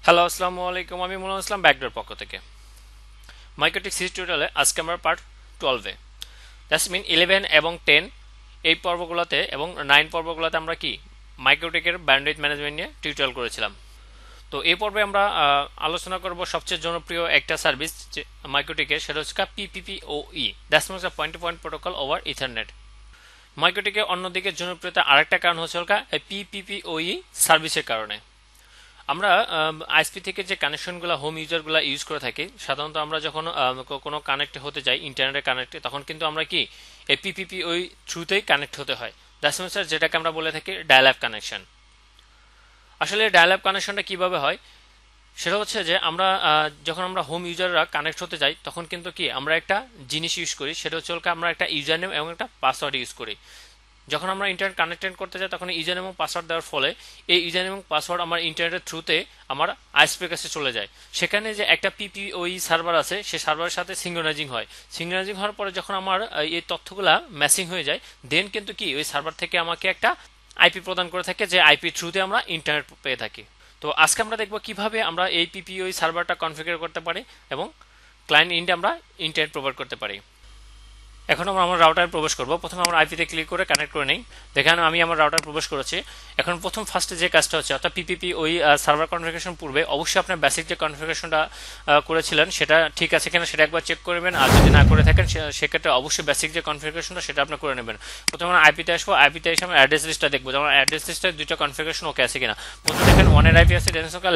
Hello আসসালামু আলাইকুম, আমি মোহাম্মদ ইসলাম ব্যাকডোর পক্ষ থেকে। মাইক্রোটিক সিরিজ টিউটোরিয়ালে আজকে আমরা পার্ট 12 দ্যাটস মিন 11 এবং 10 এই পর্বগুলোতে এবং 9 পর্বগুলোতে আমরা কি মাইক্রোটিকের ব্যান্ডউইথ ম্যানেজমেন্ট নিয়ে টিউটোরিয়াল করেছিলাম। তো এই পর্বে আমরা আলোচনা করব সবচেয়ে জনপ্রিয় একটা সার্ভিস যে মাইক্রোটিকের, সেটা হচ্ছে PPPoE, that's means point to point protocol over ethernet. মাইক্রোটিকের অন্যদিকে জনপ্রিয়তা আরেকটা কারণ হচ্ছে এই পিপিপিওই সার্ভিসের কারণে। আমরা আইএসপি থেকে যে কানেকশনগুলো হোম ইউজারগুলো ইউজ করে থাকি, সাধারণত আমরা যখন কোনো কানেক্ট হতে যাই ইন্টারনেটে কানেক্টে, তখন কিন্তু আমরা কি এই পিপিপি ওই থ্রুতেই কানেক্ট হতে হয়। দ্যাটস মিনস যেটাকে আমরা বলে থাকি ডায়াল আপ কানেকশন। আসলে ডায়াল আপ কানেকশনটা কীভাবে হয় সেটা হচ্ছে যে আমরা যখন আমরা হোম ইউজাররা কানেক্ট হতে যাই তখন কিন্তু কি আমরা একটা জিনিস ইউজ করি, সেটা হচ্ছে আমরা একটা ইউজার নেম এবং একটা পাসওয়ার্ড ইউজ করি। যখন আমরা ইন্টারনেট কানেক্টেড করতে যাই তখন ইউজার এবং পাসওয়ার্ড দেওয়ার ফলে এই ইউজার এবং পাসওয়ার্ড আমার ইন্টারনেটের থ্রুতে আমার আইএসপির কাছে চলে যায়। সেখানে যে একটা পিপিওই সার্ভার আছে সেই সার্ভারের সাথে সিঙ্ক্রোনাইজিং হয়। সিঙ্ক্রোনাইজিং হওয়ার পরে যখন আমার এই তথ্যগুলা ম্যাচিং হয়ে যায়, দেন কিন্তু কি ওই সার্ভার থেকে আমাকে একটা আইপি প্রদান করে থাকে, যে আইপি থ্রুতে আমরা ইন্টারনেট পেয়ে থাকি। তো আজকে আমরা দেখব কিভাবে আমরা এই পিপিওই সার্ভারটা কনফিগার করতে পারি এবং ক্লায়েন্ট ইন্ডে আমরা ইন্টারনেট প্রোভাইড করতে পারি। এখন আমরা আমার রাউটারে প্রবেশ করব। প্রথমে আমরা আইপিতে ক্লিক করে কানেক্ট করে নিই। দেখেন আমি আমার রাউটার প্রবেশ করেছি। এখন ফার্স্টে যে কাজটা হচ্ছে, অর্থাৎ পিপিপি ওই সার্ভার কনফিগারেশন পূর্বে অবশ্যই আপনার বেসিক যে কনফিগারেশনটা করেছিলেন সেটা ঠিক আছে কিনা সেটা একবার চেক করবেন। আর যদি না করে থাকেন সেক্ষেত্রে অবশ্যই বেসিক যে কনফিগারেশনটা সেটা আপনি করে নেবেন। প্রথমে আমরা আইপিতে আসবো। আইপিতে এসে আমরা অ্যাড্রেস লিস্টটা দেখবো যে আমার অ্যাড্রেস লিস্টের দুইটা কনফিগারেশন ওকে আছে কিনা। প্রথমে দেখেন ওয়ানের আইপি আছে,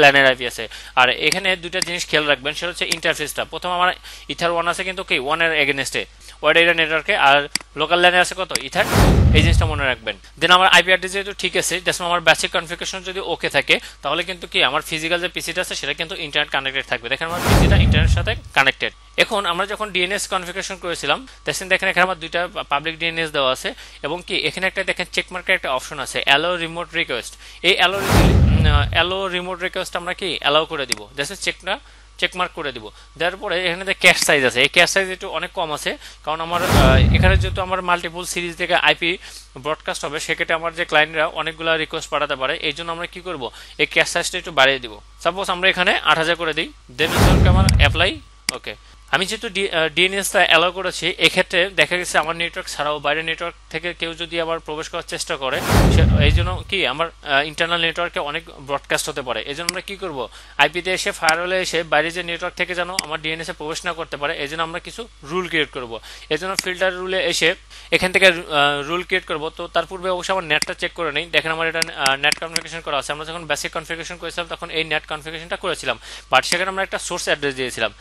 ল্যানের আইপি আছে। আর এখানে দুইটা জিনিস খেয়াল রাখবেন, সেটা হচ্ছে ইন্টারফেসটা। প্রথম আমার ইথার ওয়ান আছে কিন্তু কি ওয়ানের এগেনস্টে ওয়াইড এরিয়া নেটওয়ার্কে, আর লোকাল লাইনে আছে কত ইথার, এই জিনিসটা মনে রাখবেন। দেন আমার আইপি অ্যাড্রেস যেহেতু ঠিক আছে, জাস্ট আমার বেসিক কনফিগারেশন যদি ওকে থাকে তাহলে কিন্তু কি আমার ফিজিক্যাল যে পিসিটা আছে সেটা কিন্তু ইন্টারনেট কানেক্টেড থাকবে। দেখেন আমার পিসিটা ইন্টারনেটের সাথে কানেক্টেড। এখন আমরা যখন ডিএনএস কনফিগারেশন করেছিলাম দেখেন এখানে আমার দুইটা পাবলিক ডিএনএস দেওয়া আছে এবং কি এখানে একটা দেখেন চেকমার্কের একটা অপশন আছে, অ্যালো রিমোট রিকোয়েস্ট। এই অ্যালো রিমোট রিকোয়েস্ট আমরা কি অ্যালাউ করে দিব, জাস্ট চেকমার্ক করে দিব। দেওয়ার পরে এখানে যে ক্যাশ সাইজ আছে, এই ক্যাশ সাইজ একটু অনেক কম আছে, কারণ আমার এখানে যেহেতু আমার মাল্টিপল সিরিজ থেকে আইপি ব্রডকাস্ট হবে, সেক্ষেত্রে আমার যে ক্লায়েন্টরা অনেকগুলো রিকোয়েস্ট পাঠাতে পারে। এই জন্য আমরা কি করব, এই ক্যাশ সাইজটা একটু বাড়িয়ে দিব। সাপোজ আমরা এখানে 8000 করে দিই, দেন আমার অ্যাপ্লাই ওকে। আমি যেহেতু ডিএনএসটা অ্যালাউ করেছি, এক্ষেত্রে দেখা গেছে আমার নেটওয়ার্ক ছাড়াও বাইরের নেটওয়ার্ক থেকে কেউ যদি আবার প্রবেশ করার চেষ্টা করে, এই জন্য কি আমার ইন্টারনাল নেটওয়ার্কে অনেক ব্রডকাস্ট হতে পারে। এই জন্য আমরা কি করব, আইপিতে এসে ফায়ারওয়ালে এসে বাইরে যে নেটওয়ার্ক থেকে যেন আমার ডিএনএসে প্রবেশ না করতে পারে, এই জন্য আমরা কিছু রুল ক্রিয়েট করব। এই জন্য ফিল্টার রুলে এসে এখান থেকে রুল ক্রিয়েট করব। তো তার পূর্বে অবশ্যই আমার নেটটা চেক করে নিই। দেখেন আমার এটা নেট কনফিগারেশন করা আছে। আমরা যখন বেসিক কনফিগারেশন করেছিলাম তখন এই নেট কনফিগারেশনটা করেছিলাম, বাট সেখানে আমরা একটা সোর্স অ্যাড্রেস দিয়েছিলাম।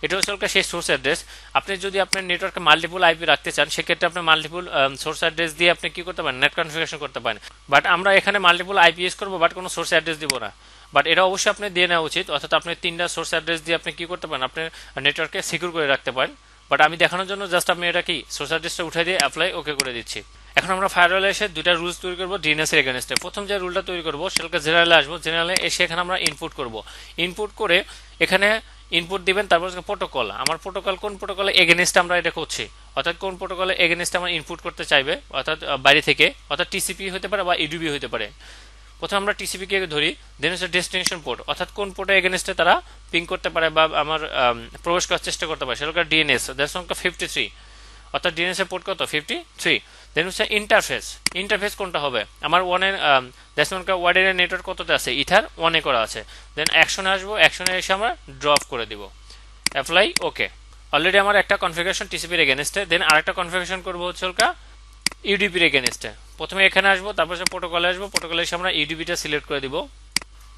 এটা হচ্ছে সেই সোর্স অ্যাড্রেস। আপনি যদি আপনার নেটওয়ার্কে মাল্টিপল আইপি রাখতে চান, সেক্ষেত্রে আপনি মাল্টিপল সোর্স অ্যাড্রেস দিয়ে আপনি কি করতে পারেন, নেট কনফিগারেশন করতে পারেন। বাট আমরা এখানে মাল্টিপল আইপি ইউজ করবো, বাট কোনো সোর্স অ্যাড্রেস দিব না। বাট এটা অবশ্যই আপনি দিয়ে নেওয়া উচিত, অর্থাৎ আপনি 3টা সোর্স অ্যাড্রেস দিয়ে আপনি কি করতে পারেন, আপনার নেটওয়ার্কে সিকিউর করে রাখতে পারেন। বাট আমি দেখানোর জন্য জাস্ট আমি এটা কি সোর্স অ্যাড্রেসটা উঠে দিয়ে অ্যাপ্লাই ওকে করে দিচ্ছি। এখন আমরা ফায়ারওয়ালে এসে দুইটা রুলস তৈরি করবো ডিএনএস এর এগেনস্টে। প্রথম যে রুলটা তৈরি করবো সেটাকে জেনারেলে আসবো। জেনারেলে এসে এখানে আমরা ইনপুট করব। ইনপুট করে এখানে ইনপুট দিবেন, তারপর প্রোটোকল। আমার প্রোটোকল কোন প্রোটোকলে এগেনস্টে আমরা এটা করছি, অর্থাৎ কোন প্রোটোকলে এগেনস্টে আমরা ইনপুট করতে চাইবে, অর্থাৎ বাইরে থেকে, অর্থাৎ টিসিপি হতে পারে বা ইডিবি হতে পারে। প্রথমে আমরা টিসিপি কে ধরি, দেন হচ্ছে ডেস্টিনেশন পোর্ট, অর্থাৎ কোন পোর্টে এগেনস্টে তারা পিং করতে পারে বা আমার প্রবেশ করার চেষ্টা করতে পারে, সেটা ডিএনএস, দ্যাটস সংখ্যা 53, অর্থাৎ ডিএনএস এর পোর্ট কত 53। দেন হচ্ছে ইন্টারফেস কোনটা হবে, আমার ওয়ানের ওয়াইড এরিয়া নেটওয়ার্ক কততে আছে, ইথার 1-এ করা আছে। দেন অ্যাকশনে আসবো, অ্যাকশনে এসে আমরা ড্রপ করে দিব, অ্যাপ্লাই ওকে। অলরেডি আমার একটা কনফিগারেশন টিসিপির এগেনস্টে, দেন আরেকটা কনফিগারেশন করবো হচ্ছে ইউডিপির এগেনস্টে। প্রথমে এখানে আসবো, তারপর প্রোটোকলে আসবো, প্রোটোকলে এসে আমরা ইউডিপিটা সিলেক্ট করে দিব।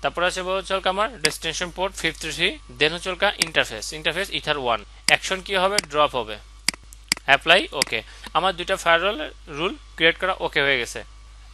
তারপর আছে হচ্ছে আমার ডেস্টিনেশন পোর্ট 53, দেন হচ্ছে ইন্টারফেস ইথার 1, অ্যাকশন কি হবে, ড্রপ হবে, অ্যাপ্লাই ওকে। আমার দুইটা ফায়ারওয়াল রুল ক্রিয়েট করা ওকে হয়ে গেছে।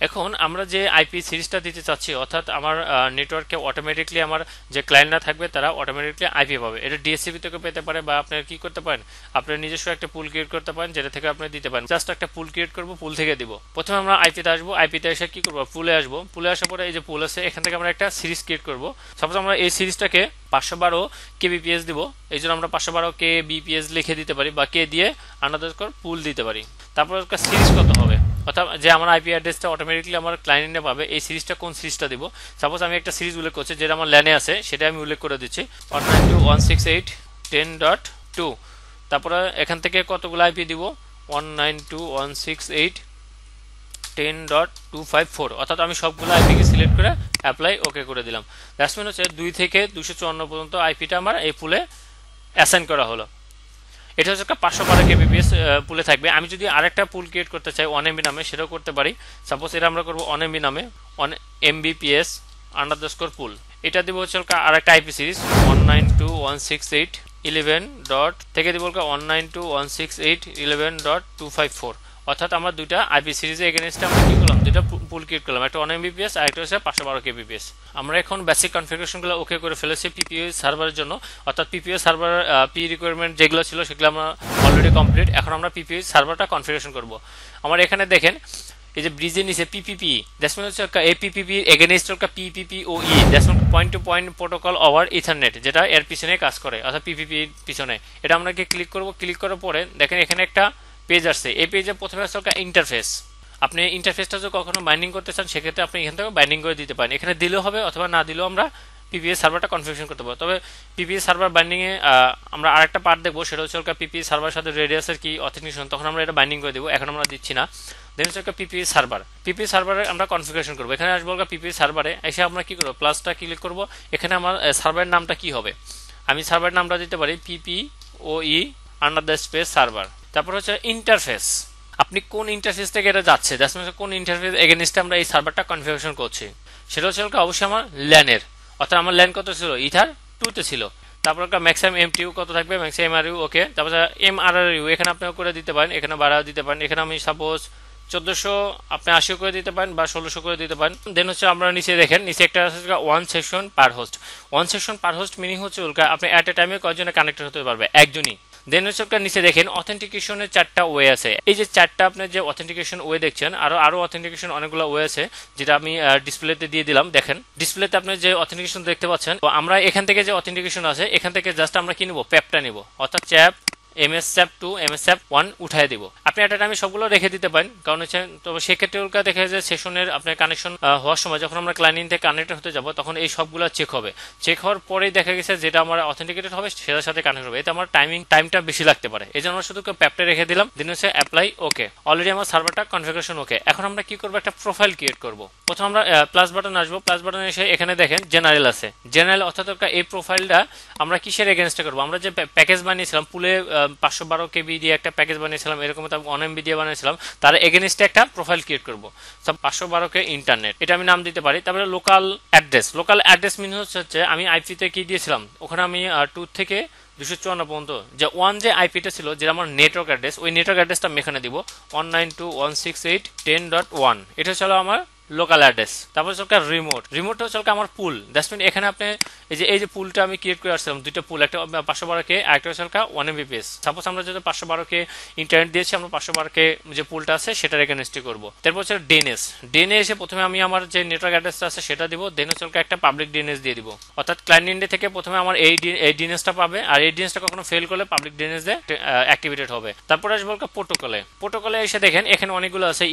এখন আমরা যে আইপি সিরিজটা দিতে চাচ্ছি, অর্থাৎ আমার নেটওয়ার্কে অটোমেটিকলি আমার যে ক্লায়েন্টরা থাকবে তারা অটোমেটিকলি আইপি পাবে। এটা ডিএসসিপি থেকে পেতে পারে, বা আপনার কি করতে পারেন, আপনার নিজস্ব একটা পুল ক্রিয়েট করতে পারেন, যেটা থেকে আপনি দিতে পারেন। জাস্ট একটা পুল ক্রিয়েট করবো, পুল থেকে দিব। প্রথমে আমরা আইপিতে আসবো, আইপিতে এসে কি করবো, পুলে আসবো। পুলে আসার পরে এই যে পুল আছে, এখান থেকে আমরা একটা সিরিজ ক্রিয়েট করবো। সাপোজ আমরা এই সিরিজটাকে 512 কেবিপিএস দিব, এই জন্য আমরা 512 কেবিপিএস লিখে দিতে পারি, বা কে দিয়ে আন্ডারস্কোর পুল দিতে পারি। তারপর সিরিজ কত হবে, অর্থাৎ যে আমার আইপি অ্যাড্রেসটা অটোমেটিকলি আমার ক্লায়েন্টে পাবে এই সিরিজটা কোন সিরিজটা দিব। সাপোজ আমি একটা সিরিজ উল্লেখ করছি যেটা আমার ল্যানে আছে, সেটা আমি উল্লেখ করে দিচ্ছি 192.168.10.2। তারপরে এখান থেকে কতগুলো আইপি দিব 192.168.10.254, অর্থাৎ আমি সবগুলো আইপিকে সিলেক্ট করে অ্যাপ্লাই ওকে করে দিলাম। দ্যাটস মিন হচ্ছে 2 থেকে 254 পর্যন্ত আইপিটা আমার এই পুলে অ্যাসাইন করা হলো। এটা হচ্ছে একটা 512 kbps পুলে থাকবে। আমি যদি আরেকটা পুল ক্রিয়েট করতে চাই 1 MB নামে, সেটাও করতে পারি। সাপোজ এটা আমরা করবো 1 MB নামে 1 Mbps আন্ডারস্কোর পুল। এটা দিব হচ্ছে আরেকটা আইপি সিরিজ 192.168.11. থেকে দিব 192.168.11.254, অর্থাৎ আমরা দুইটা আইপি সিরিজে এগেইনস্টে আমরা কি করলাম, দুইটা পুল ক্রিয়েট করলাম, একটা 1 Mbps আর একটা হচ্ছে 512 kbps। আমরা এখন বেসিক কনফিগারেশনগুলো ওকে করে ফেলেছি পিপিপি সার্ভারের জন্য, অর্থাৎ পিপিপি সার্ভার পি রিকোয়ারমেন্ট যেগুলো ছিল সেগুলো আমরা অলরেডি কমপ্লিট। এখন আমরা পিপিপি সার্ভারটা কনফিগারেশন করব। আমার এখানে দেখেন এই যে ব্রিজের নিচে পিপিপি, দ্যাটস মিন হচ্ছে এপিপিপি এগেইনস্ট হচ্ছে PPPoE, that's mean point to point protocol over ethernet, যেটা এর পিছনে কাজ করে, অর্থাৎ পিপিপি পিছনে। এটা আমরা কি ক্লিক করব, ক্লিক করার পরে দেখেন এখানে একটা পেজ আসছে। এই পেজে প্রথমে আসছে ইন্টারফেস। আপনি ইন্টারফেসটা যদি কখনো বাইন্ডিং করতে চান সেক্ষেত্রে আপনি এখান থেকে বাইন্ডিং করে দিতে পারেন, এখানে দিলেও হবে অথবা না দিলেও আমরা পিপিপি সার্ভারটা কনফিগারেশন করতে পারবো। তবে পিপিপি সার্ভার বাইন্ডিংয়ে আমরা আরেকটা পার্ট দেখবো, সেটা হচ্ছে পিপিপি সার্ভারের সাথে রেডিয়াসের কি অথেন্টিকেশন, তখন আমরা এটা বাইন্ডিং করে দেবো, এখন আমরা দিচ্ছি না। দেন হচ্ছে পিপিপি সার্ভার, পিপিপি সার্ভারে আমরা কনফিগারেশন করবো। এখানে আসবো পিপিপি সার্ভারে এসে আমরা কি করবো, প্লাসটা ক্লিক করবো। এখানে আমার সার্ভারের নামটা কি হবে, আমি সার্ভারের নামটা দিতে পারি পিপিওই আন্ডারস্কোর সার্ভার। তারপর হচ্ছে ইন্টারফেস, আপনি কোন ইন্টারফেস থেকে এটা যাচ্ছে, দ্যাটস মিন কোন ইন্টারফেস এগেইনস্টে আমরা এই সার্ভারটা কনফিগারেশন করছি, সেটা হচ্ছে অবশ্যই আমার ল্যানের, অর্থাৎ আমার ল্যান কত ছিল, ইথার 2 তে ছিল। তারপর ম্যাক্সিমাম এমটিইউ কত থাকবে, ম্যাক্সিমাম এমআরইউ ওকে। তারপর এমআরইউ এখানে আপনি করে দিতে পারেন, এখানে বাড়াও দিতে পারেন। এখানে আমি সাপোজ 1400 আপনি 80 করে দিতে পারেন বা 1600 করে দিতে পারেন। দেন হচ্ছে আমরা নিচে দেখেন, নিচে একটা আছে 1 সেকশন পার হোস্ট। 1 সেকশন পার হোস্ট মিনিং হচ্ছে আপনি অ্যাট এ টাইমে কয়জনে কানেক্টেড হতে পারবে, একজনই। দেন হচ্ছে নিচে দেখেন অথেন্টিকেশনের 4টা ওয়ে আছে। এই যে 4টা আপনার যে অথেন্টিকেশন ওয়ে দেখছেন, আরো অথেন্টিকেশন অনেকগুলো ওয়ে আছে, যেটা আমি ডিসপ্লেতে দিয়ে দিলাম। দেখেন ডিসপ্লেতে আপনি যে অথেন্টিকেশন দেখতে পাচ্ছেন, তো আমরা এখান থেকে যে অথেন্টিকেশন আছে এখান থেকে জাস্ট আমরা কি নিব, প্যাপটা নিব, অর্থাৎ চ্যাপ MSSAP2 MSSAP1 উঠাই দিব। আপনি একটা টাইমে সবগুলো রেখে দিতে পারেন, কারণ হচ্ছে তবে সেক্ষেত্রে ওটা দেখা যায় সেশনের আপনার কানেকশন হওয়ার সময় যখন আমরা ক্লায়েন্ট থেকে কানেক্টেড হতে যাব তখন এই সবগুলো চেক হবে। চেক হওয়ার পরেই দেখা গেছে যেটা আমার অথেন্টিকেটেড হবে সেটার সাথে কানেক্ট হবে, এতে আমার টাইমটা বেশি লাগতে পারে। এই জন্য আমরা শুধু প্যাপটা রেখে দিলাম। দেন হচ্ছে অ্যাপ্লাই ওকে, অলরেডি আমার সার্ভারটা কনফিগারেশন ওকে। এখন আমরা কি করবো, একটা প্রোফাইল ক্রিয়েট করব। প্রথম আমরা প্লাস বাটন আসবো, প্লাস বাটন এসে এখানে দেখেন জেনারেল আছে। জেনারেল অর্থাৎ এই প্রোফাইলটা আমরা কিসের এগেইনস্টে করবো, আমরা যে প্যাকেজ বানিয়েছিলাম পুলে 512 KB দিয়ে একটা প্যাকেজ বানিয়েছিলাম, এরকম 1 MB দিয়ে বানিয়েছিলাম, তার এগেইনস্টে একটা প্রোফাইল ক্রিয়েট করব। সব 512 কে ইন্টারনেট, এটা আমি নাম দিতে পারি। তারপরে লোকাল অ্যাড্রেস মিন হচ্ছে আমি আইপিতে কি দিয়েছিলাম, ওখানে আমি 2 থেকে 254 পর্যন্ত যে 1 যে আইপিটা ছিল, যেটা আমার নেটওয়ার্ক অ্যাড্রেস, ওই নেটওয়ার্ক অ্যাড্রেসটা আমি এখানে দিব 192.168.10.1। এটা ছিল আমার লোকাল অ্যাড্রেস। তারপর হচ্ছে রিমোট হচ্ছে আমার পুল, দ্যাটস মিন এখানে আপনি এই যে পুলটা আমি ক্রিয়েট করে আসছিলাম, দুইটা পুল, একটা 512K আর একটা হচ্ছে 1 Mbps। সাপোজ আমরা যদি 512K ইন্টারনেট দিয়েছি, আমরা 512K যে পুলটা আছে সেটার এগেইনস্টে করব। তারপর হচ্ছে ডিএনএস এসে প্রথমে আমি আমার যে নেটওয়ার্ক অ্যাড্রেসটা আছে সেটা দিব, দেন হচ্ছে একটা পাবলিক ডিএনএস দিয়ে দিব, অর্থাৎ ক্লায়েন্ট ইন্ডে থেকে প্রথমে আমার এই ডিএনএসটা পাবে, আর এই ডিএনএসটা কখনো ফেল করলে পাবলিক ডিএনএস দিয়ে অ্যাক্টিভেটেড হবে। তারপর আসবো প্রোটোকলে এসে দেখেন এখানে অনেকগুলো আছে,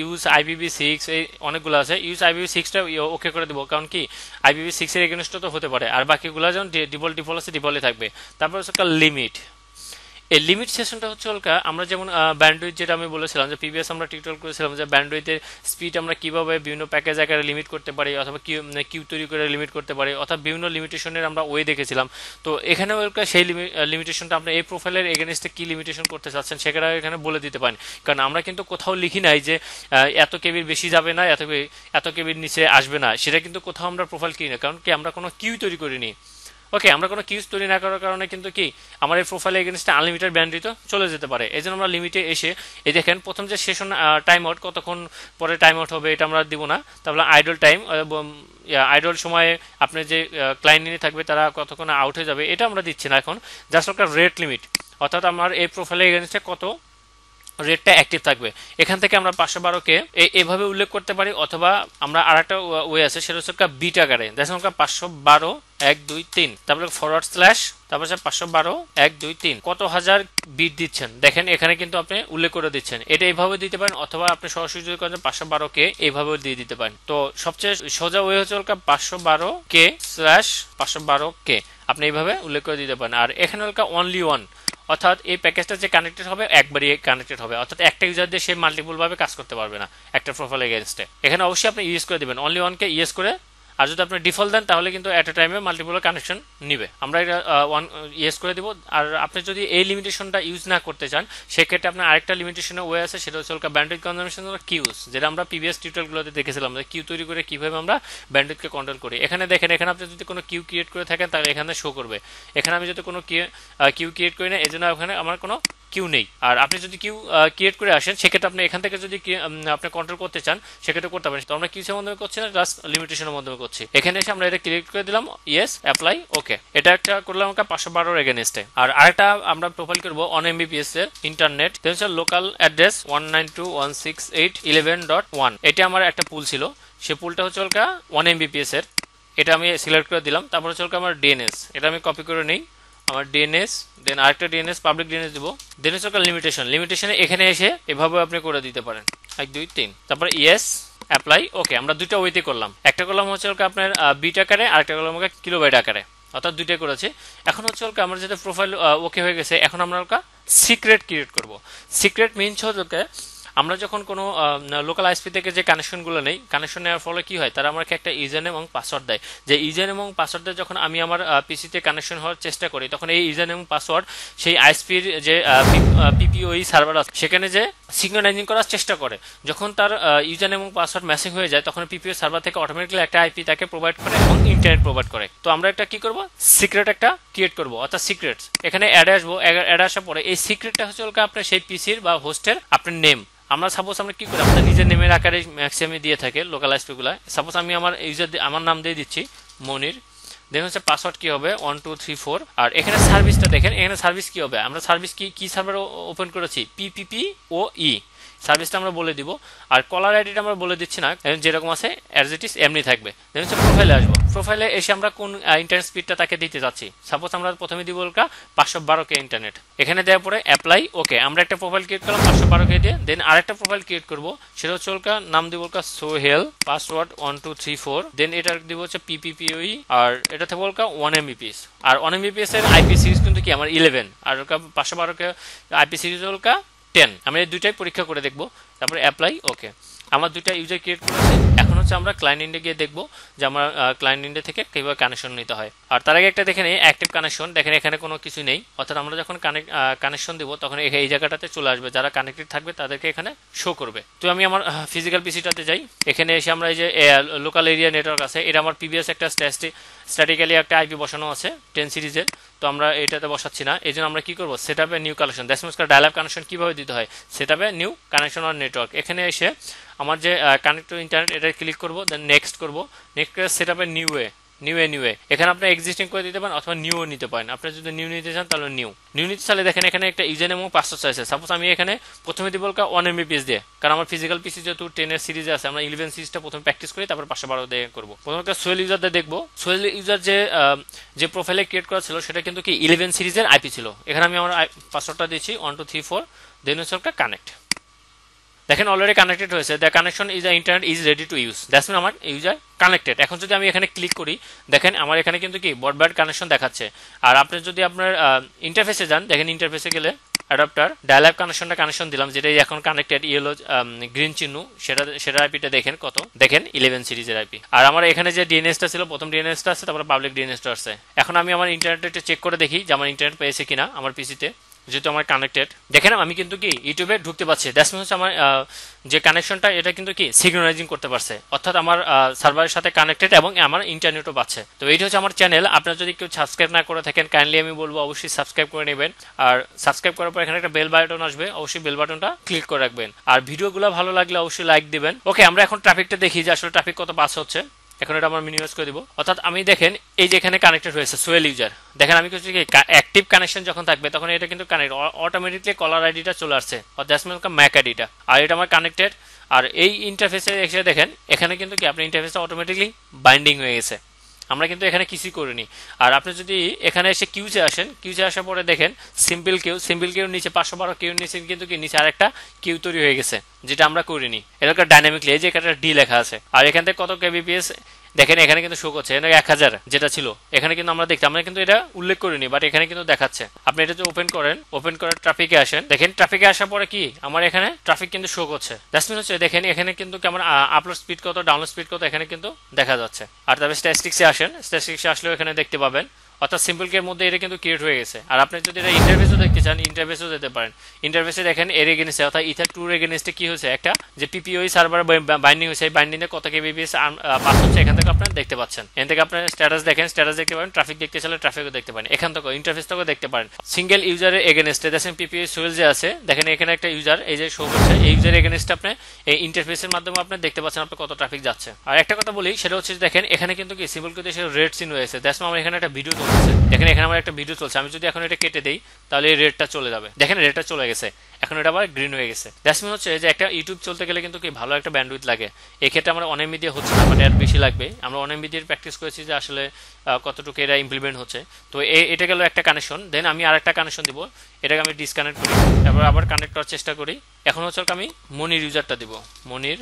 ইউজ IPv6 এই অনেকগুলো আছে। ইউজ IPv6টা ওকে করে দিব, কারণ কি IPv6 এর এগেইনস্টে তো হতে পারে, আর বাকিগুলো যেমন ডিফল্ট আছে ডিফল্টে থাকবে। তারপর হচ্ছে একটা লিমিট, এই লিমিট সেশনটা হচ্ছে আমরা যেমন ব্যান্ডউইথ, যেটা আমি বলেছিলাম যে প্রিভিয়াস আমরা টিউটোরিয়াল করেছিলাম যে ব্যান্ডউইথের স্পিড আমরা কিভাবে বিভিন্ন প্যাকেজ আকারে লিমিট করতে পারি, অথবা কিউ তৈরি করে লিমিট করতে পারি, অর্থাৎ বিভিন্ন লিমিটেশনের আমরা ওয়ে দেখেছিলাম। তো এখানে সেই লিমিটেশনটা আপনি এই প্রোফাইলের এগেইনস্টে কি লিমিটেশন করতে চাচ্ছেন সেটা এখানে বলে দিতে পারেন, কারণ আমরা কিন্তু কোথাও লিখি নাই যে এত কেবির বেশি যাবে না, এত কেবির নিচে আসবে না, সেটা কিন্তু কোথাও আমরা প্রোফাইল কিনি না, কারণ কি আমরা কোনো কিউ তৈরি করিনি। ওকে, আমরা কোনো কিউজ তৈরি না করার কারণে কিন্তু কি আমার এই প্রোফাইলে এগেইনস্টে আনলিমিটেড ব্যান্ডউইথ চলে যেতে পারে। এই জন্য আমরা লিমিটে এসে এই দেখেন প্রথম যে সেশন টাইম আউট, কতক্ষণ পরে টাইম আউট হবে এটা আমরা দিব না। তারপরে আইডল টাইম, আইডল সময়ে আপনি যে ক্লায়েন্ট নিয়ে থাকবে তারা কতক্ষণ আউট হয়ে যাবে এটা আমরা দিচ্ছি না এখন। জাস্ট একটা রেট লিমিট, অর্থাৎ আমার এই প্রোফাইলে এগেইনস্টে কত রেটটা অ্যাক্টিভ থাকবে, এখান থেকে আমরা 512কে এভাবে উল্লেখ করতে পারি, অথবা আমরা আরেকটা ওয়ে আছে সেটা হচ্ছে বিট আকারে, দেখুন 512 1 2 3 তারপরে ফরওয়ার্ড স্ল্যাশ তারপর 512 1 2 3 কত হাজার বিট দিচ্ছেন দেখেন এখানে কিন্তু আপনি উল্লেখ করে দিচ্ছেন। এটা এইভাবে দিতে পারেন অথবা আপনি সরাসরি যদি করেন 512 কে এইভাবেও দিয়ে দিতে পারেন। তো সবচেয়ে সোজা ওয়ে হচ্ছে 512 কে স্ল্যাশ 512 কে আপনি এইভাবে উল্লেখ করে দিতে পারেন। আর এখানে অনলি ওয়ান, অর্থাৎ এই প্যাকেজটা যে কানেক্টেড হবে একবারই কানেক্টেড হবে, অর্থাৎ একটা ইউজার দিয়ে সে মাল্টিপল ভাবে কাজ করতে পারবে না একটা প্রোফাইল এগেইনস্টে। এখানে অবশ্যই আপনি ইউজ করে দিবেন অনলি ওয়ানকে ইউজ করে। আর যদি আপনি ডিফল্ট দেন তাহলে কিন্তু এট এ টাইমে মাল্টিপল কানেকশন নিবে। আমরা এটা ওয়ান ইয়েস করে দিব। আর আপনি যদি এই লিমিটেশনটা ইউজ না করতে চান সেক্ষেত্রে আপনার আরেকটা লিমিটেশনের ওয়ে আছে, সেটা হচ্ছে ব্যান্ডউইথ কনজাম্পশন কিউজ, যেটা আমরা প্রিভিয়াস টিউটোরিয়ালগুলোতে দেখেছিলাম যে কিউ তৈরি করে কিভাবে আমরা ব্যান্ডউইথকে কন্ট্রোল করি। এখানে দেখেন এখানে আপনি যদি কোনো কিউ ক্রিয়েট করে থাকেন তাহলে এখানে শো করবে। এখানে আমি যদি কোনো কিউ ক্রিয়েট করি না এজন্য ওখানে আমার কোনো কিউ নেই। আর আপনি যদি কিউ ক্রিয়েট করে আসেন সেক্ষেত্রে আপনি এখান থেকে যদি আপনি কন্ট্রোল করতে চান সেক্ষেত্রে করতে পারেন। তো আমরা কিউসের মাধ্যমে করছি না, জাস্ট লিমিটেশনের মাধ্যমে করছি। এখানে এসে আমরা এটা ক্লিক করে দিলাম ইয়েস অ্যাপ্লাই ওকে। এটা একটা করলাম 512 এগেইনস্টে। আর আরেকটা আমরা প্রোফাইল করব অন এমবিপিএস এর ইন্টারনেট লোকাল অ্যাড্রেস 192.168.11.1। এটা আমার একটা পুল ছিল, সে পুলটা হচ্ছে 1 এমবিপিএস এর। এটা আমি সিলেক্ট করে দিলাম। তারপর হচ্ছে আমার ডিএনএস, এটা আমি কপি করে নিই আমার ডিএনএস, দেন আরেকটা ডিএনএস পাবলিক ডিএনএস দিব। দেন হচ্ছে লিমিটেশনে এখানে এসে এভাবে আপনি করে দিতে পারেন 1 2 3 তারপর ইয়েস অ্যাপ্লাই ওকে। আমরা দুইটা ওয়েতে করলাম, একটা করলাম হচ্ছে আপনার বিট আকারে, আরেকটা করলাম কিলোবাইট আকারে, অর্থাৎ দুইটাই করেছি। এখন হচ্ছে আমার যেটা প্রোফাইল ওকে হয়ে গেছে, এখন আমরা সিক্রেট ক্রিয়েট করব। সিক্রেট মিনস হচ্ছে আমরা যখন কোনো লোকাল আইএসপি থেকে যে কানেকশনগুলো নেই, কানেকশন নেওয়ার ফলে কি হয়, তারা আমাকে একটা ইউজারনেম এবং পাসওয়ার্ড দেয়। যে ইউজারনেম এবং পাসওয়ার্ড দিয়ে যখন আমি আমার পিসিতে কানেকশন হওয়ার চেষ্টা করি তখন এই ইউজারনেম এবং পাসওয়ার্ড সেই আইএসপির যে পিপিওই সার্ভার আছে সেখানে যে সিগনালাইজিং করার চেষ্টা করে। যখন তার ইউজারনেম এবং পাসওয়ার্ড ম্যাচিং হয়ে যায় তখন পিপিও সার্ভার থেকে অটোমেটিক্যালি একটা আইপি তাকে প্রোভাইড করে এবং ইন্টারনেট প্রোভাইড করে। তো আমরা একটা কি করব, সিক্রেট একটা ক্রিয়েট করব, অর্থাৎ সিক্রেটস এখানে অ্যাড আসবো। অ্যাড আসার পরে এই সিক্রেটটা হচ্ছে আপনার সেই পিসির বা হোস্টের আপনার নেম। আমরা সাপোজ আমরা কি করি, আমাদের নিজের নেমের আকারে ম্যাক্সিমাম দিয়ে থাকে লোকাল আইএসপি গুলা। সাপোজ আমি আমার ইউজার আমার নাম দিয়ে দিচ্ছি মনির, দেন হচ্ছে পাসওয়ার্ড কি হবে 1 2 3 4। আর এখানে সার্ভিসটা দেখেন, এখানে সার্ভিস কি হবে, আমরা সার্ভিস কি সার্ভার ওপেন করেছি PPPoE সার্ভিসটা আমরা বলে দিব। আর কলার আইডিটা আমরা বলে দিচ্ছি না, যেরকম আছে অ্যাজ ইট ইজ এমনি থাকবে। দেন হচ্ছে প্রোফাইলে আসবো, প্রোফাইলে এসে আমরা কোন ইন্টারনেট স্পিডটা তাকে দিতে যাচ্ছি। সাপোজ আমরা প্রথমে দিব 512 কে ইন্টারনেট। এখানে দেওয়ার পরে অ্যাপ্লাই ওকে। আমরা একটা প্রোফাইল ক্রিয়েট করলাম 512 কে দিয়ে। দেন আরেকটা প্রোফাইল ক্রিয়েট করব, সেটা হচ্ছে নাম দিব সোহেল, পাসওয়ার্ড 1 2 3 4। দেন এটা দিব হচ্ছে PPPoE, আর এটা থাকবে 1 MBPS। আর 1 MBPS এর আইপি সিরিজ কিন্তু কি আমার 11, আর 512 কে আইপি সিরিজ 10। আমরা এই দুইটাই পরীক্ষা করে দেখব। তারপরে অ্যাপ্লাই ওকে। আমার দুইটা ইউজার ক্রিয়েট করেছে। এখন হচ্ছে আমরা ক্লায়েন্ট ইন্ডে গিয়ে দেখব যে আমার ক্লায়েন্ট ইন্ডে থেকে কিভাবে কানেকশন নিতে হয়। আর তার আগে একটা দেখেন অ্যাক্টিভ কানেকশন, দেখেন এখানে কোনো কিছু নেই, অর্থাৎ আমরা যখন কানেকশন দিব তখন এই জায়গাটাতে চলে আসবে, যারা কানেক্টেড থাকবে তাদেরকে এখানে শো করবে। তো আমি আমার ফিজিক্যাল পিসিটাতে যাই, এখানে এসে আমরা এই যে লোকাল এরিয়া নেটওয়ার্ক আছে, এটা আমার প্রিভিয়াস একটা স্ট্যাটিক্যালি একটা আইপি বসানো আছে 10 সিরিজের। তো আমরা এটাতে বসাচ্ছি না, এই জন্য আমরা কি করবো, সেটআপে new connection, that's means dial up connection কিভাবে দিতে হয়, সেটআপে নিউ কানেকশন অন নেটওয়ার্ক। এখানে এসে আমার যে কানেক্ট টু ইন্টারনেট এটা ক্লিক করবো, দেন নেক্সট করবো। নেক্সট করে সেটআপে নিউ এ এখানে আপনি এক্সিস্টিং করে দিতে পারেন অথবা নিউ নিতে পারেন। আপনি যদি নিউ নিতে চান তাহলে নিউ নিতে চাইলে দেখেন এখানে একটা ইউজারনেম এবং পাসওয়ার্ড চাইছে। সাপোজ আমি এখানে প্রথমে দিব 1 MBPS দিয়ে, কারণ আমার ফিজিক্যাল পিসি যেহেতু 10 এর সিরিজে আছে, আমরা 11 সিরিজটা প্রথমে প্র্যাকটিস করি, তারপর 512 দিয়ে করবো। প্রথমে একটা সোহেল ইউজার দিয়ে দেখবো। সোহেল ইউজার যে প্রোফাইলে ক্রিয়েট করা ছিল সেটা কিন্তু কি 11 সিরিজের আইপি ছিল। এখানে আমি আমার পাসওয়ার্ডটা দিচ্ছি 1 2 3 4, দেন হচ্ছে একটা কানেক্ট। দেখেন অলরেডি কানেক্টেড হয়েছে, the connection is internet is ready to use, that's mean আমার ইউজার কানেক্টেড। এখন যদি আমি এখানে ক্লিক করি দেখেন আমার এখানে কিন্তু কি ব্রডব্যান্ড কানেকশন দেখাচ্ছে। আর আপনি যদি আপনার ইন্টারফেসে যান, দেখেন ইন্টারফেসে গেলে অ্যাডাপ্টার ডায়াল আপ কানেকশন দিলাম, যেটাই এখন কানেক্টেড ইয়েলো গ্রিন চিহ্ন, সেটা আইপিটা দেখেন কত, দেখেন 11 সিরিজের আইপি। আর আমার এখানে যে ডিএনএসটা ছিল, প্রথম ডিএনএসটা আছে, তারপরে পাবলিক ডিএনএসটা আছে। এখন আমি আমার ইন্টারনেটটা চেক করে দেখি যে আমার ইন্টারনেট পেয়েছে কিনা আমার পিসিতে, যেহেতু আমার কানেক্টেড। দেখেন আমি কিন্তু কি ইউটিউবে ঢুকতে পারছি, দ্যাটস মিনস আমার যে কানেকশনটা এটা কিন্তু কি সিগনালাইজিং করতে পারছে, অর্থাৎ আমার সার্ভারের সাথে কানেক্টেড এবং আমার ইন্টারনেটও পাচ্ছে। তো এইটা হচ্ছে আমার চ্যানেল। আপনারা যদি কেউ সাবস্ক্রাইব না করে থাকেন কাইন্ডলি আমি বলবো অবশ্যই সাবস্ক্রাইব করে নেবেন। আর সাবস্ক্রাইব করার পর এখানে একটা বেল বাটন আসবে, অবশ্যই বেল বাটনটা ক্লিক করে রাখবেন। আর ভিডিওগুলো ভালো লাগলে অবশ্যই লাইক দিবেন। ওকে, আমরা এখন ট্রাফিকটা দেখি যে আসলে ট্রাফিক কত পাস হচ্ছে। এখন এটা আমরা মিনিমাইজ করে দিব, অর্থাৎ আমি দেখেন এই যে এখানে কানেক্টেড হয়েছে সোহেল ইউজার। দেখেন আমি কিছু অ্যাক্টিভ কানেকশন যখন থাকবে তখন এটা কিন্তু কানেক্ট অটোমেটিকলি কলার আইডিটা চলে আসছে, দ্যাটস মিন ম্যাক আইডিটা, আর এটা আমার কানেক্টেড। আর এই ইন্টারফেসে এসে দেখেন এখানে কিন্তু কি আপনার ইন্টারফেসটা অটোমেটিকলি বাইন্ডিং হয়ে গেছে। আমরা কিন্তু এখানে কিছুই করিনি। আর আপনি যদি এখানে এসে কিউজে আসেন, কিউজে আসার পরে দেখেন সিম্পল কিউ নিচে 512 কিউর নিচে কিন্তু কি নিচে আরেকটা কিউ তৈরি হয়ে গেছে, যেটা আমরা করিনি। এটা ডাইনামিকলি এই যে এখানে ডি লেখা আছে, আর এখান থেকে কত কেবিপিএস দেখেন এখানে কিন্তু শো করছে, এখানে 1000 যেটা ছিল এখানে কিন্তু আমরা দেখছি, আমরা কিন্তু এটা উল্লেখ করিনি, বাট এখানে কিন্তু দেখাচ্ছে। আপনি এটা যদি ওপেন করেন, ওপেন করে ট্রাফিকে আসেন, দেখেন ট্রাফিকে আসার পরে কি আমার এখানে ট্রাফিক কিন্তু শো করছে। দ্যাটস মিন হচ্ছে দেখেন এখানে কিন্তু আমার আপলোড স্পিড কত, ডাউনলোড স্পিড কত এখানে কিন্তু দেখা যাচ্ছে। আর তারপরে স্ট্যাটিস্টিক্সে আসেন, স্ট্যাটিস্টিক্সে আসলেও এখানে দেখতে পাবেন, অর্থাৎ সিম্পল কে এর মধ্যে এটা কিন্তু ক্রিয়েট হয়ে গেছে। আর আপনি যদি এটা ইন্টারফেসও দেখতে চান, ইন্টারফেসও যেতে পারেন। ইন্টারফেসে দেখেন এর এগেইনস্টে অর্থাৎ ইথার 2 এর এগেইনস্টে কি হয়েছে, একটা যে পিপিওই সার্ভার বাইন্ডিং হয়েছে, এই বাইন্ডিংয়ে কত কেবিপিএস পাস হচ্ছে এখান থেকে আপনারা দেখতে পাচ্ছেন। এখান থেকে আপনার স্ট্যাটাস দেখেন, স্ট্যাটাস দেখতে পারেন, ট্রাফিক দেখতে চাইলে ট্রাফিকও দেখতে পারেন, এখান থেকে ইন্টারফেস থেকেও দেখতে পারেন। সিঙ্গেল ইউজারের এগেইনস্টে দেখেন পিপিওই সোয়েল যে আছে, দেখেন এখানে একটা ইউজার এই যে শো করছে, এই ইউজারের এগেইনস্টে আপনি এই ইন্টারফেসের মাধ্যমে আপনি দেখতে পাচ্ছেন আপনি কত ট্রাফিক যাচ্ছে। আর একটা কথা বলি, সেটা হচ্ছে দেখেন এখানে কিন্তু কি সিম্পল করে রেড সিন হয়েছে। দ্যাটস আমার এখানে একটা ভিডিও চলছে, দেখেন এখানে আমার একটা ভিডিও চলছে, আমি যদি এখন এটা কেটে দেই তাহলে এই রেডটা চলে যাবে, দেখেন রেডটা চলে গেছে, এখন এটা আবার গ্রিন হয়ে গেছে। দ্যাটস মিন হচ্ছে যে একটা ইউটিউব চলতে গেলে কিন্তু কি ভালো একটা ব্যান্ডউইথ লাগে। এই ক্ষেত্রে আমরা অনএমবি দিয়ে হচ্ছে না, বাট এর বেশি লাগবে। আমরা অনএমবি দিয়ে প্র্যাকটিস করেছি যে আসলে কতটুকু এটা ইমপ্লিমেন্ট হচ্ছে। তো এটা গেল একটা কানেকশন, দেন আমি আরেকটা কানেকশন দিব, এটাকে আমি ডিসকানেক্ট করি, তারপর আবার কানেক্ট করার চেষ্টা করি। এখন হচ্ছে আমি মনির ইউজারটা দিব, মনির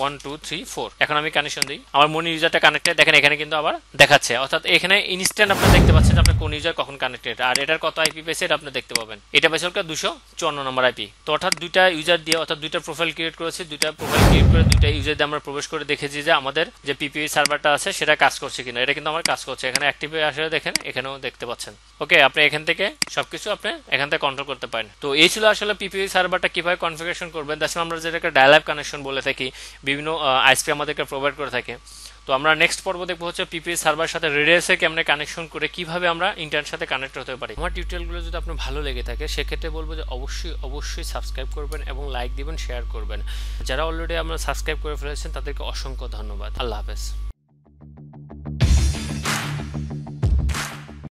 1 2 3 4। এখন আমি কানেকশন দিই, আমার মনি ইউজারটা কানেক্টেড, দেখেন এখানে কিন্তু আবার দেখাচ্ছে, অর্থাৎ এখানে ইনস্ট্যান্ট আপনি দেখতে পাচ্ছেন যে আপনার কোন ইউজার কখন কানেক্টেড, আর এটার কত আইপি পেয়েছে এটা আপনি দেখতে পাবেন। এটা পেয়েছে 254 নম্বর আইপি। তো অর্থাৎ দুইটা ইউজার দিয়ে, অর্থাৎ দুইটা প্রোফাইল ক্রিয়েট করেছে, দুইটা প্রোফাইল ক্রিয়েট করে দুইটা ইউজার দিয়ে আমরা প্রবেশ করে দেখেছি যে আমাদের যে পিপিপি সার্ভারটা আছে সেটা কাজ করছে কিনা। এটা কিন্তু আমার কাজ করছে, এখানে অ্যাক্টিভ হয়ে আসলে দেখেন এখানেও দেখতে পাচ্ছেন। ওকে, আপনি এখান থেকে সবকিছু আপনি এখান থেকে কন্ট্রোল করতে পারেন। তো এই ছিল আসলে পিপিপি সার্ভারটা কিভাবে কনফিগারেশন করবেন। তাছাড়া আমরা যেটাকে ডায়ালগ কানেকশন বলে থাকি, বিভিন্ন আইএসপি আমাদেরকে প্রোভাইড করে থাকে। তো আমরা নেক্সট পর্ব দেখবো হচ্ছে পিপিপি সার্ভার সাথে রেডিয়াসে কেমনে কানেকশন করে কিভাবে আমরা ইন্টারনেটের সাথে কানেক্ট হতে পারি। আমার টিউটোরিয়ালগুলো যদি আপনার ভালো লেগে থাকে সেক্ষেত্রে বলবো যে অবশ্যই সাবস্ক্রাইব করবেন এবং লাইক দিবেন, শেয়ার করবেন। যারা অলরেডি আমরা সাবস্ক্রাইব করে ফেলেছেন তাদেরকে অসংখ্য ধন্যবাদ। আল্লাহ হাফেজ।